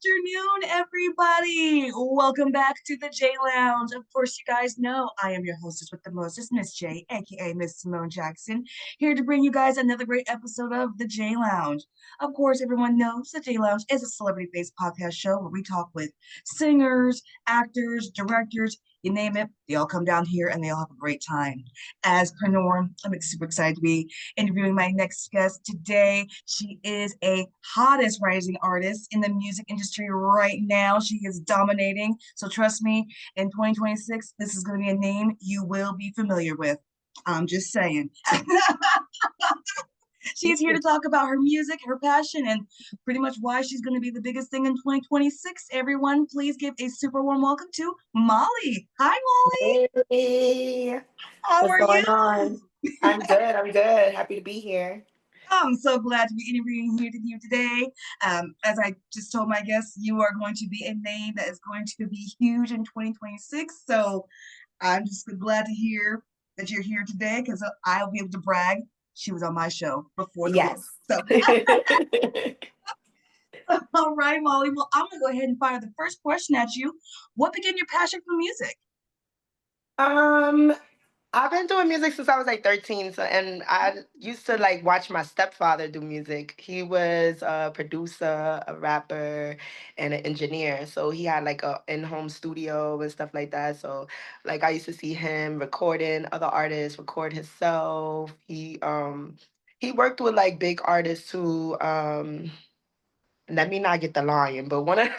afternoon, everybody. Welcome back to the J Lounge. Of course, you guys know I am your hostess with the mostest, Miss J, aka Miss Simone Jackson, here to bring you guys another great episode of the J Lounge. Of course, everyone knows the J Lounge is a celebrity-based podcast show where we talk with singers, actors, directors, you name it, they all come down here and they all have a great time. As per norm, I'm super excited to be interviewing my next guest today. She is a hottest rising artist in the music industry right now. She is dominating. So trust me, in 2026, this is going to be a name you will be familiar with. I'm just saying. She's here to talk about her music, her passion, and pretty much why she's going to be the biggest thing in 2026. Everyone, please give a super warm welcome to Molly. Hi, Molly. Hey, How what's are you? going on? I'm good. I'm good. Happy to be here. I'm so glad to be interviewing here with you today. As I just told my guests, you are going to be a name that is going to be huge in 2026. So I'm just glad to hear that you're here today because I'll be able to brag. She was on my show before the book. Yes. So, all right, Molly. Well, I'm going to go ahead and fire the first question at you. What began your passion for music? Um, I've been doing music since I was like 13. So, and I used to like watch my stepfather do music. He was a producer, a rapper, and an engineer. So he had like a in-home studio and stuff like that. So, like I used to see him recording other artists, record himself. He worked with like big artists too. Let me not get the lion, but one of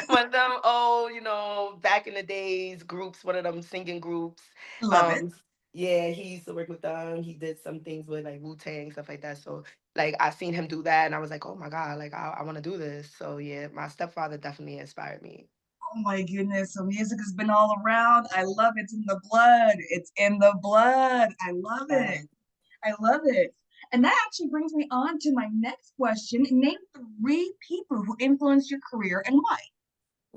one of them old, back in the days groups, one of them singing groups. Love it. Um, yeah, he used to work with them. He did some things with like Wu-Tang, stuff like that. So like I seen him do that and I was like, oh my God, like I want to do this. So yeah, my stepfather definitely inspired me. Oh my goodness. So music has been all around. I love it. It's in the blood. It's in the blood. I love it. Um, I love it. And that actually brings me on to my next question. Name three people who influenced your career and why.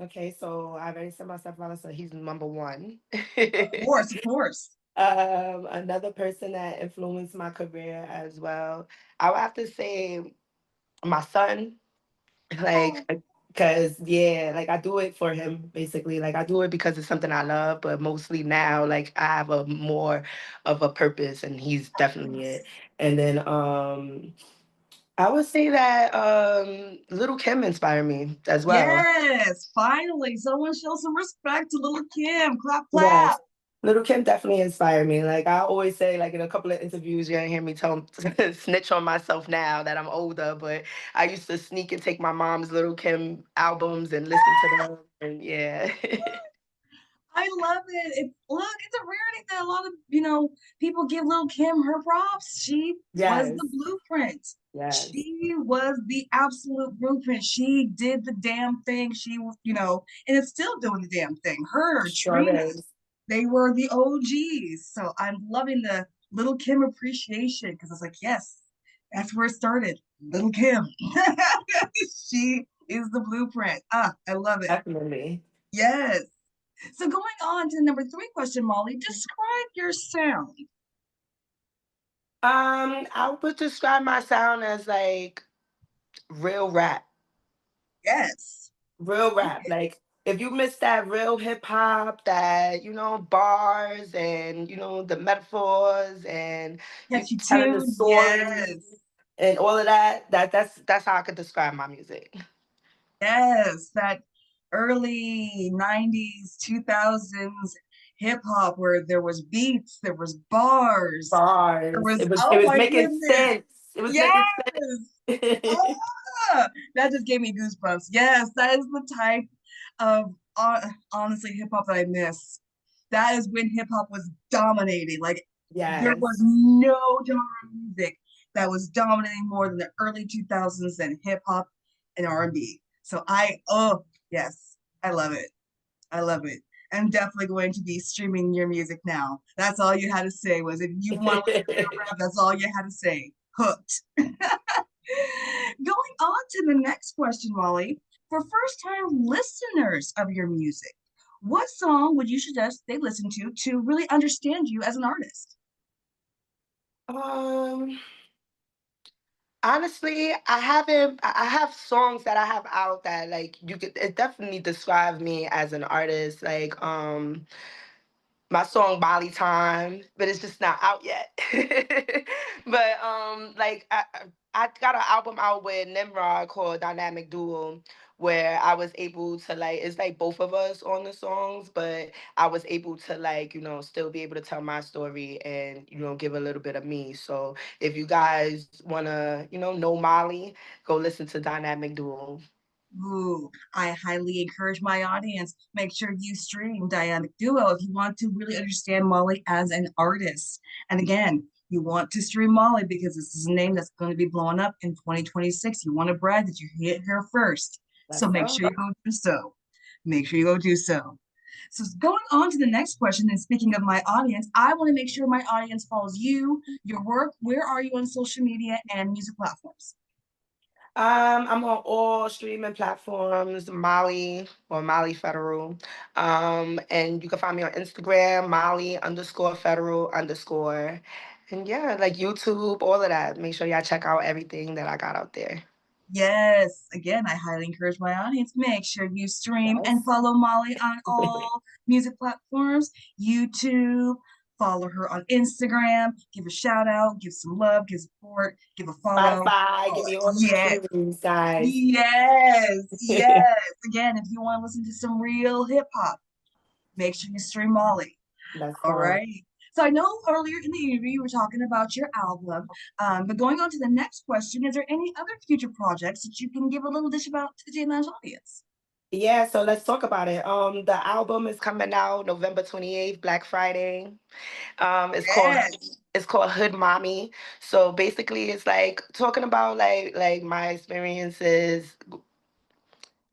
okay, so I already said my stepfather, so he's number one. Of course, of course. Another person that influenced my career as well, I would have to say my son. Oh, Like, because yeah, like I do it for him basically. Like I do it because it's something I love, but mostly now, like I have a more of a purpose, and he's definitely it. And then I would say that Little Kim inspired me as well. yes. Finally, someone show some respect to little Kim. Clap, clap. Yes. Little Kim definitely inspired me. Like I always say, like in a couple of interviews, you're gonna hear me tell snitch on myself now that I'm older, but I used to sneak and take my mom's Little Kim albums and listen to them. And yeah. I love it. It's a rarity that a lot of people give Lil Kim her props. She was Yes. the blueprint. Yes. She was the absolute blueprint. She did the damn thing. And it's still doing the damn thing. Her, Sure Trina, is. they were the OGs. So I'm loving the Little Kim appreciation because I was like, yes, that's where it started. Little Kim. She is the blueprint. I love it. Definitely. Yes. So going on to the number three question, Molly, describe your sound. I would describe my sound as like real rap. Yes. Real rap. Like if you miss that real hip hop, that bars and the metaphors and you Catchy telling the tune. stories Yes. and all of that, that's how I could describe my music. Yes. That early 90s, 2000s hip hop where there was beats, there was bars, there Bars. was, It oh was my making goodness. sense. It was making Yes. sense. That just gave me goosebumps. Yes, that is the type of honestly hip hop that I miss. That is when hip hop was dominating. Like there was Yes. no genre of music that was dominating more than the early 2000s than hip hop and R&B. So oh yes, I love it. I love it. I'm definitely going to be streaming your music now. That's all you had to say was if you want to listen to real rap, that's all you had to say. Hooked. Going on to the next question, Molly. For first time listeners of your music, what song would you suggest they listen to really understand you as an artist? um Honestly, I haven't. I have songs that I have out that like you could. It definitely describe me as an artist. Like my song Molly Time, but it's just not out yet. But like I got an album out with Nimrod called Dynamic Duo, where I was able to like it's like both of us on the songs, but I was able to like, still be able to tell my story and, give a little bit of me. So if you guys wanna, know Molly, go listen to Dynamic Duo. Ooh, I highly encourage my audience. Make sure you stream Dynamic Duo if you want to really understand Molly as an artist. And again, you want to stream Molly because this is a name that's going to be blowing up in 2026. You want to brag that you hit her first. So That's make all. sure you go do so. Make sure you go do so. So going on to the next question, and speaking of my audience, I want to make sure my audience follows you, your work. Where are you on social media and music platforms? I'm on all streaming platforms, Molly or Molly Federal. And you can find me on Instagram, Molly underscore Federal underscore. And yeah, like YouTube, all of that. Make sure y'all check out everything that I got out there. Yes, again, I highly encourage my audience. Make sure you stream and Yes. follow Molly on all music platforms, YouTube. Follow her on Instagram. Give a shout out, give some love, give support, give a follow. Spotify, give Oh, me all the yes, streams, guys. yes, yes. Again, if you want to listen to some real hip hop, make sure you stream Molly. That's All all. right. So I know earlier in the interview you were talking about your album, but going on to the next question, is there any other future projects that you can give a little dish about to the J Lounge audience? Yeah, so let's talk about it. The album is coming out November 28th, Black Friday. Um, it's called Yes, it's called Hood Mommy. So basically it's like talking about like my experiences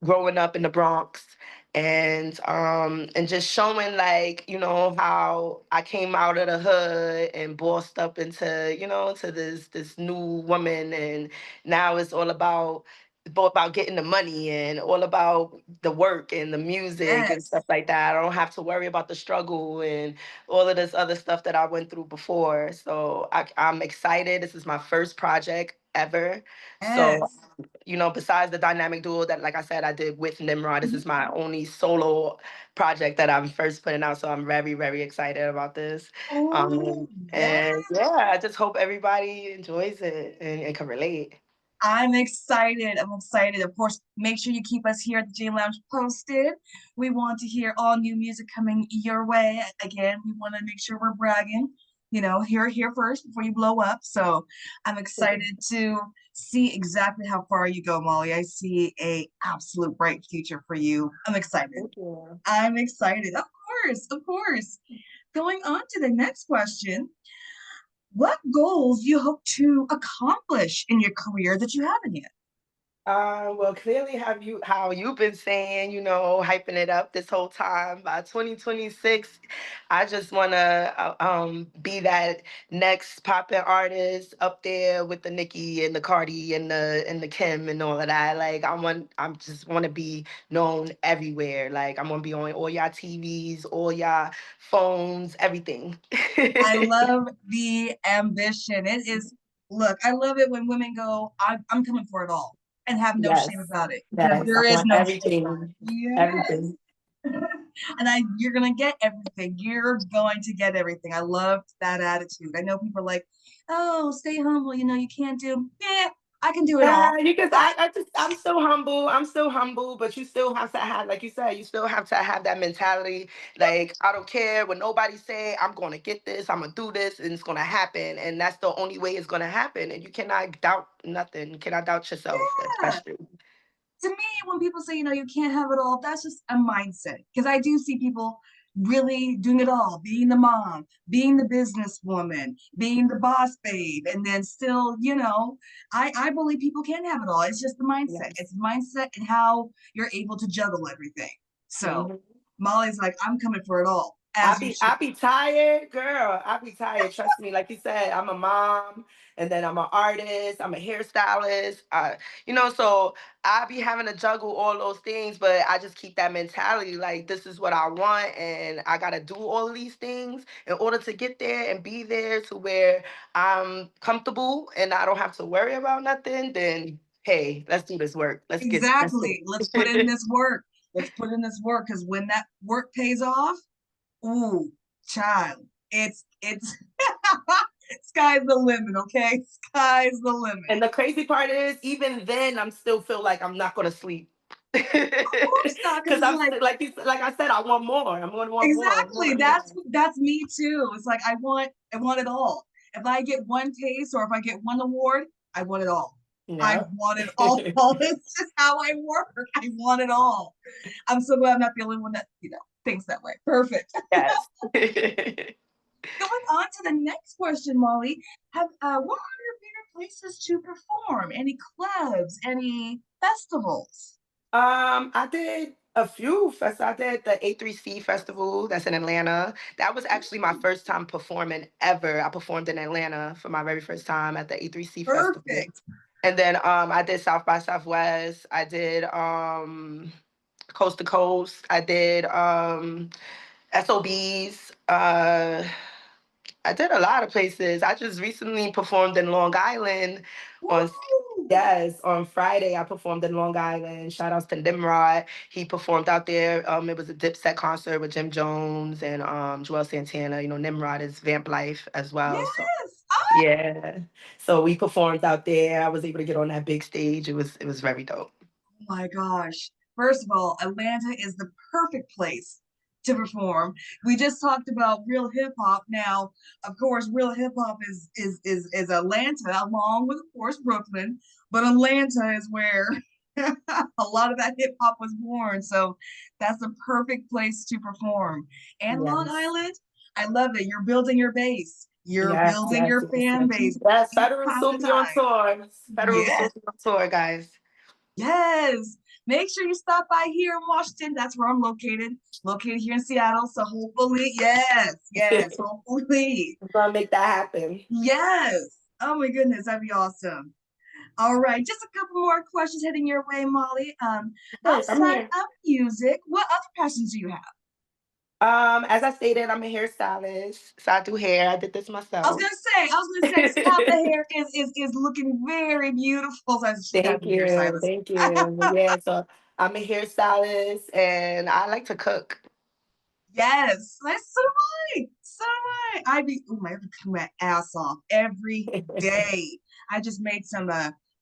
growing up in the Bronx and just showing like, how I came out of the hood and bossed up into, to this new woman, and now it's all about both about getting the money and all about the work and the music and yes, stuff like that. I don't have to worry about the struggle and all of this other stuff that I went through before. So I'm excited. This is my first project ever. So yes. besides the dynamic duo that, like I said, I did with Nimrod, this Mhm. is my only solo project that I'm first putting out. So I'm very, very excited about this. Oh, yes. And yeah, I just hope everybody enjoys it and can relate. I'm excited. I'm excited. Of course, make sure you keep us here at the J Lounge posted. We want to hear all new music coming your way. Again, we want to make sure we're bragging, here first before you blow up. So I'm excited to see exactly how far you go, Molly. I see a absolute bright future for you. I'm excited. Thank you. I'm excited. Of course, of course. Going on to the next question. What goals you hope to accomplish in your career that you haven't yet? Well, clearly, how you've been saying, hyping it up this whole time. By 2026, I just want to be that next poppin' artist up there with the Nicki and the Cardi and the Kim and all of that. Like I just want to be known everywhere. Like I'm gonna be on all y'all TVs, all y'all phones, everything. I love the ambition. It is, look, I love it when women go, I'm coming for it all and have no shame Yes, about it because yes, I there is want no shame. everything, Yes. everything. And you're gonna get everything. You're going to get everything. I love that attitude. I know people are like, oh, stay humble. You can't do. Yeah, I can do it all. Yeah, you just I'm still humble. I'm still humble, but you still have to have, like you said, you still have to have that mentality. Like, I don't care what nobody say, I'm gonna get this, I'm gonna do this, and it's gonna happen. And that's the only way it's gonna happen. And you cannot doubt nothing. You cannot doubt yourself, Yeah. especially. To me, when people say, you can't have it all, that's just a mindset. Because I do see people really doing it all, being the mom, being the businesswoman, being the boss babe, and then still, I believe people can have it all. It's just the mindset. Yes. It's mindset and how you're able to juggle everything. So Mhm. Molly's like, I'm coming for it all. as you should. I be tired, girl. I be tired. Trust me. Like you said, I'm a mom, and then I'm an artist. I'm a hairstylist. So I be having to juggle all those things, but I just keep that mentality. Like this is what I want, and I gotta do all of these things in order to get there and be there to where I'm comfortable and I don't have to worry about nothing. Then hey, let's do this work. Let's get Exactly. Let's put in it. this work. Let's put in this work because when that work pays off, ooh, child, it's sky's the limit, okay? Sky's the limit. And the crazy part is, even then, I'm still feel like I'm not gonna sleep. Of course not, because Because it's I'm like still, like I said, I want more. I'm gonna want more, more exactly and more. that's me too. It's like I want it all. If I get one taste or if I get one award, I want it all. I Yeah. want it all. It's just how I work. I want it all. I'm so glad I'm not the only one that thinks that way. Perfect. Yes. Going on to the next question, Molly. What are your favorite places to perform? Any clubs? Any festivals? I did a few festivals. I did the A3C festival that's in Atlanta. That was actually my first time performing ever. I performed in Atlanta for my very first time at the A3C festival. Perfect. And then I did South by Southwest. I did Coast to Coast. I did SOBs. I did a lot of places. I just recently performed in Long Island on Woo! yes, on Friday I performed in Long Island. Shout outs to Nimrod. He performed out there. It was a Dipset concert with Jim Jones and Joel Santana. You know, Nimrod is Vamp Life as well. So Yes. Oh yeah. So we performed out there. I was able to get on that big stage. It was very dope. my gosh. First of all, Atlanta is the perfect place to perform. We just talked about real hip hop. Now, of course, real hip hop is Atlanta, along with, of course, Brooklyn. But Atlanta is where a lot of that hip hop was born. So that's the perfect place to perform. And Long Yes. Island, I love it. You're building your base. You're Yes, building yes, your yes, fan yes. base. Yes, Each Federal time soon to be on time. tour. Federal will soon Yes. be on tour, guys. Yes. Make sure you stop by here in Washington. That's where I'm located here in Seattle. So hopefully, yes, hopefully. We're gonna make that happen. Yes. Oh my goodness, that'd be awesome. All right, just a couple more questions heading your way, Molly. Yes, I'm Outside here. of music, what other passions do you have? As I stated, I'm a hairstylist, so I do hair. I did this myself. I was gonna say, stop. The hair is looking very beautiful. So she's got to Thank be a you, hairstylist. thank you. Yeah, so I'm a hairstylist, and I like to cook. Yes, that's so do I. So do I. I be I be cooking my ass off every day. I just made some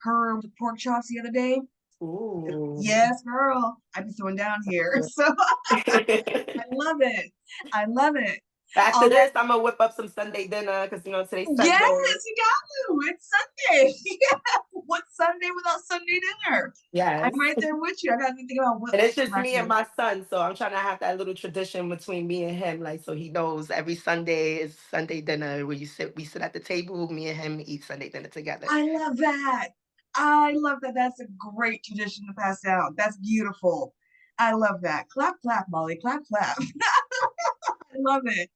herb pork chops the other day. Ooh. Yes, girl. I be throwing down here. So I love it. I love it. After All right. this, I'm gonna whip up some Sunday dinner because today's Yes, Sunday. you got to. It's Sunday. Yeah. What's Sunday without Sunday dinner? I'm Yes. right there with you. I gotta think about what And it's what just I me and do. my son, so I'm trying to have that little tradition between me and him, like so he knows every Sunday is Sunday dinner where we sit at the table, me and him eat Sunday dinner together. I love that. I love that. That's a great tradition to pass down. That's beautiful. I love that. Clap, clap, Molly. Clap, clap. I love it.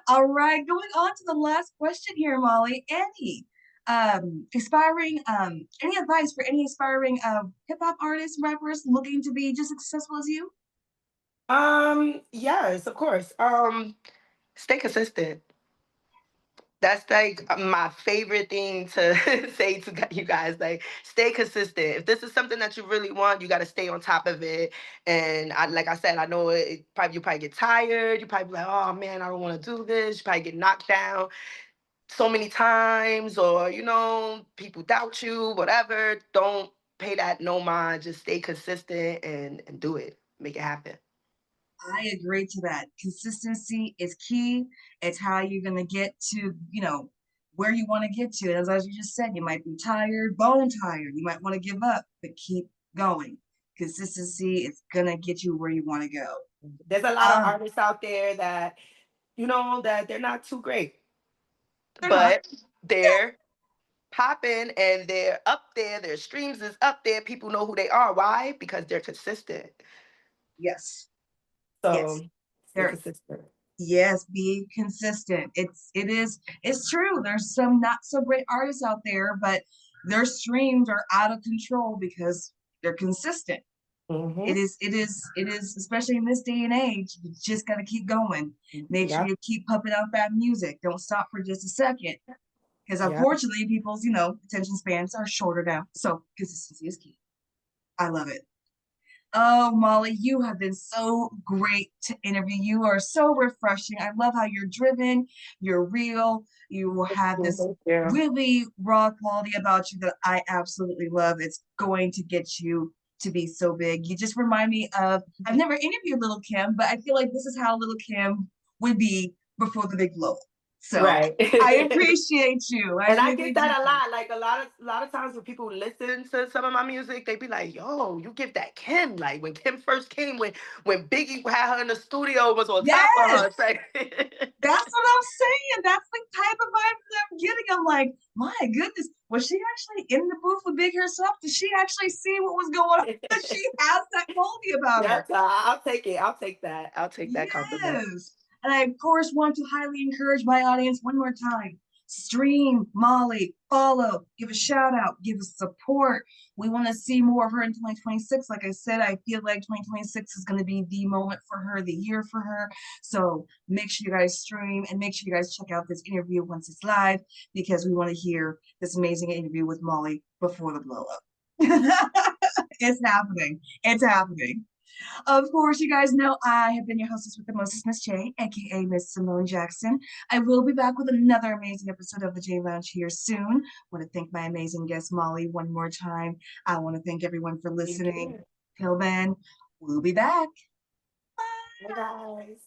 All right, going on to the last question here, Molly. Any advice for any aspiring hip hop artists, rappers looking to be just as successful as you? Yes, of course. Stay consistent. That's like my favorite thing to say to you guys. Like, stay consistent. If this is something that you really want, you got to stay on top of it. And like I said, I know you probably get tired. You probably be like, oh man, I don't want to do this. You probably get knocked down so many times, or people doubt you. Whatever. Don't pay that no mind. Just stay consistent and do it. Make it happen. I agree to that. Consistency is key. It's how you're gonna get to, where you want to get to. As you just said, you might be tired, bone tired. You might want to give up, but keep going. Consistency is gonna get you where you want to go. There's a lot of Um, artists out there that that they're not too great, they're not. but they're popping and they're up there. Their streams is up there. People know who they are. Why? Because they're consistent. Yes, yes. So stay They're consistent. Yes, be consistent. It's true. There's some not so great artists out there, but their streams are out of control because they're consistent. Hmm. It is, especially in this day and age, you just gotta keep going. Make sure Yep. you keep pumping out that music. Don't stop for just a second. Because Yep. unfortunately, people's, attention spans are shorter now. So consistency is key. I love it. Oh, Molly, you have been so great to interview. You are so refreshing. I love how you're driven, you're real, you have this Thank you. really raw quality about you that I absolutely love. It's going to get you to be so big. You just remind me of, I've never interviewed Little Kim, but I feel like this is how Little Kim would be before the big blow up. So Right. I appreciate you. I And I really get that a do. lot. Like a lot of times when people listen to some of my music, they be like, "Yo, you give that Kim." Like when Kim first came, when Biggie had her in the studio, was on top of Yes. her. It's like, That's what I'm saying. That's the type of vibe that I'm getting. I'm like, my goodness, was she actually in the booth with Big herself? Did she actually see what was going on? She has that quality about yeah, her. so I'll take it. I'll take that. I'll take that compliment. Yes. And I, of course, want to highly encourage my audience one more time. Stream Molly, follow, give a shout out, give us support. We want to see more of her in 2026. Like I said, I feel like 2026 is going to be the moment for her, the year for her. So make sure you guys stream and make sure you guys check out this interview once it's live because we want to hear this amazing interview with Molly before the blow up. It's happening. It's happening. Of course, you guys know I have been your hostess with the mostest, Miss J, aka Miss Simone Jackson. I will be back with another amazing episode of the J Lounge here soon. Want to thank my amazing guest Molly one more time. I want to thank everyone for Thank listening. you. Till then, we'll be back. Bye, guys.